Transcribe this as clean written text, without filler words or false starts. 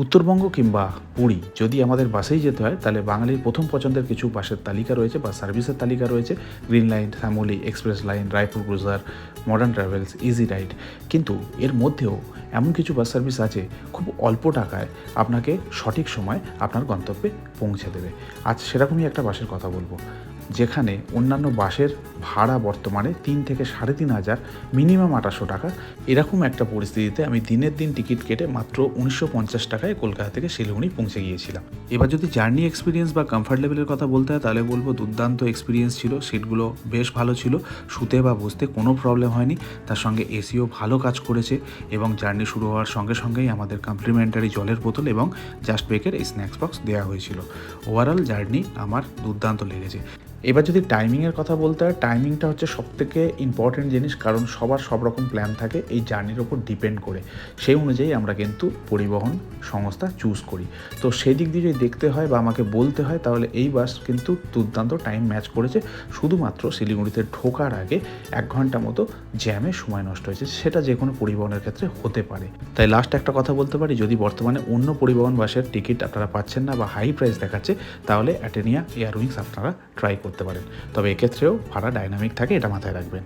উত্তরবঙ্গ কিংবা পুরী যদি আমাদের বাসেই যেতে হয় তাহলে বাঙালির প্রথম পছন্দের কিছু বাসের তালিকা রয়েছে বা সার্ভিসের তালিকা রয়েছে। Green Line, Shyamoli, Express Line, Raipur Cruiser, Modern Travels, Easy Ride. কিন্তু এর মধ্যেও এমন কিছু বাস সার্ভিস আছে খুব অল্প টাকায় আপনাকে সঠিক সময় আপনার গন্তব্যে পৌঁছে দেবে। আজ সেরকমই একটা বাসের কথা বলবো, যেখানে অন্যান্য বাসের ভাড়া বর্তমানে 3 থেকে 3,500, মিনিমাম 800 টাকা। এরকম একটা পরিস্থিতিতে আমি দিনের দিন টিকিট কেটে মাত্র 1950 টাকায় কলকাতা থেকে শিলিগুড়ি পৌঁছে গিয়েছিলাম। এবার যদি জার্নি এক্সপিরিয়েন্স বা কমফর্ট লেভেলের কথা বলতে হয় তাহলে বলবো দুর্দান্ত এক্সপিরিয়েন্স ছিল। সিটগুলো বেশ ভালো ছিল, শুতে বা বসতে কোনো প্রবলেম হয়নি। তার সঙ্গে এসিও ভালো কাজ করেছে এবং জার্নি শুরু হওয়ার সঙ্গে সঙ্গেই আমাদের কমপ্লিমেন্টারি জলের বোতল এবং জাস্ট ব্রেকের এই স্ন্যাক্স বক্স দেওয়া হয়েছিল। ওভারঅল জার্নি আমার দুর্দান্ত লেগেছে। এবার যদি টাইমিংয়ের কথা বলতে হয়, টাইমিংটা হচ্ছে সবথেকে ইম্পর্টেন্ট জিনিস, কারণ সবার সব রকম প্ল্যান থাকে এই জার্নির ওপর ডিপেন্ড করে। সেই অনুযায়ী আমরা কিন্তু পরিবহন সংস্থা চুজ করি। তো সেই দিক দিয়ে যদি দেখতে হয় বা আমাকে বলতে হয় তাহলে এই বাস কিন্তু দুর্দান্ত টাইম ম্যাচ করেছে। শুধুমাত্র শিলিগুড়িতে ঢোকার আগে 1 ঘন্টা মতো জ্যামে সময় নষ্ট হয়েছে, সেটা যে কোনো পরিবহনের ক্ষেত্রে হতে পারে। তাই লাস্ট একটা কথা বলতে পারি, যদি বর্তমানে অন্য পরিবহন বাসের টিকিট আপনারা পাচ্ছেন না বা হাই প্রাইস দেখাচ্ছে তাহলে অ্যাটেনিয়া এয়ারউইংস আপনারা ট্রাই করতে পারেন। তবে এক্ষেত্রেও ভাড়া ডাইনামিক থাকে, এটা মাথায় রাখবেন।